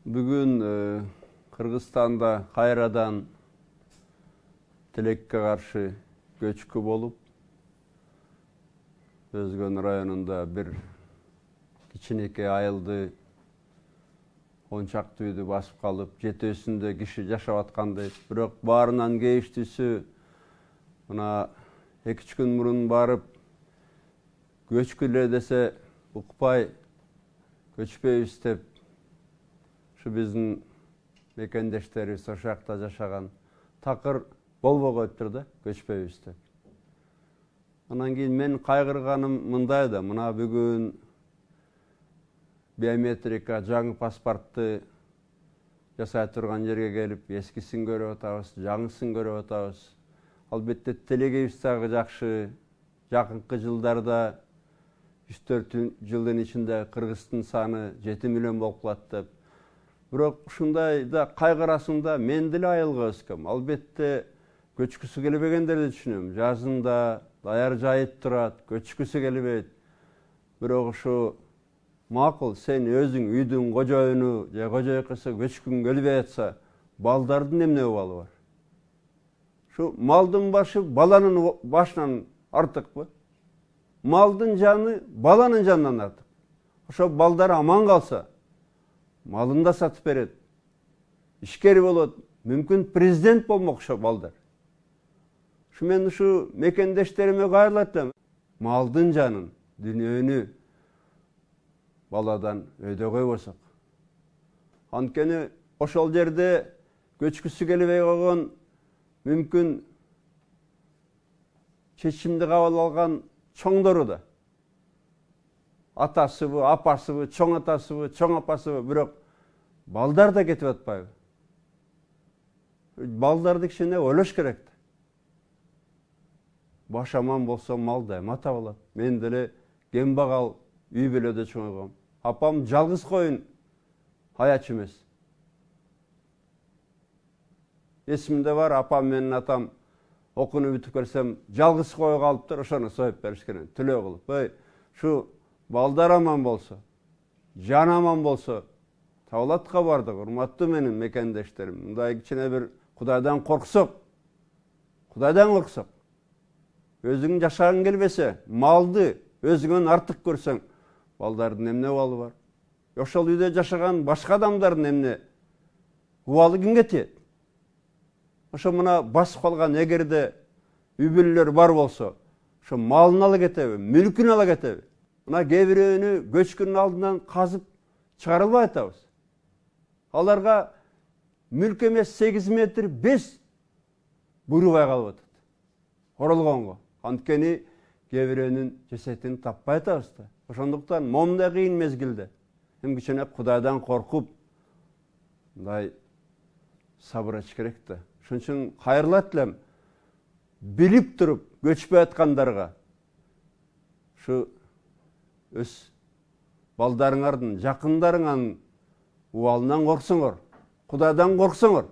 Бүгін Қырғызстанда қайрадан тилекке қаршы көчкү болуп, Өзгөн районунда бир кичинекей айылды 10 чакты үйдү басып калып, жетөөсүндө киши жашап аткандай. Бирок баарынан кейиштүүсү мына 2-3 күн мурун барып көчкүлө десе укпай көчпөйбүз деп şu биздин мекендештерибиз ошол жакта жашаган такыр болбой коюптур да, көчпөйбүз деп. Анан кийин мен кайгырганым мындай да, мына бүгүн биометрика жаңы паспортты жасай турган жерге келип, эскисин көрүп атабыз, жаңысын көрүп атабыз. Албетте тилегибиз дагы жакшы. Жакынкы жылдарда 3-4 жылдын ичинде кыргыздын саны 7 миллион болуп калат деп. Бирок ушундай да кайгырасың да, мен деле айылга өскөм. Албетте көчкүсү келбегендерди түшүнөм. Жазында даяр жайып турат, көчкүсү келбейт. Бирок ушу макул, сен өзүң үйдүн кожоюну же кожойкысы көчкүң келбей атса, балдардын эмне абалы бар? Şu maldın başı balanın başынан артыкпы? Maldın canı balanın canından артык. Ошо балдар аман калса, малын да сатып берет. Ишкер болот, мүмкүн президент болмок ошо балдар. Мен ушу мекендештериме кайрылатам. Малдын жанын, дүнөөнү баладан өйдөгөй болсок. Анткени ошол жерде көчкүсү келбей койгон мүмкүн чечимди кабыл алган чоңдору да. Атасыбы, апасыбы, чоң атасыбы, чоң апасыбы, бирок балдар да кетип атпайбы? Балдарды кичине ойлош керек да. Баш аман болсо мал да мата болот. Мен деле кембагал үй бүлөдө чоңойгом. Апам жалгыз коюн аяч эмес. Есімде бар, апам менен атам окууну бүтүп келсем, жалгыз кой калыптыр, ошону союп беришкен. Түлөө кылып, ой, шу балдар аман болсо, жан аман болсо, Тавлатка бардык, урматтуу менин мекендештерим. Мындай кичине бир Кудайдан корксок, өзүң жашагың келбесе, малды өзүңөн артык көрсөң, балдардын эмне убалы бар? Ошол үйдө жашаган башка адамдардын эмне убалы кимге тиет? Ошо мына басып калган эгерде үй бүлөлөр бар болсо, ошо малын ала кетеби, мүлкүн ала кетеби? Мына кээ бирөөнү көчкүнүн алдынан казып чыгарылбай атабыз. Аларга мүлк эмес 8 метр 5 буйрубай калып атат. Оролгонго. Анткени кээ бирөөнүн жесетин таппай атабыз да. Ошондуктан момундай кыйын мезгилде эми кичине Кудайдан коркуп, мындай сабыр этиш керек да. Ошон үчүн кайрылат элем, билип туруп көчпөй аткандарга ушу өз балдарыңардын, жакындарыңардын убалынан корксоңор, Кудайдан корксоңор,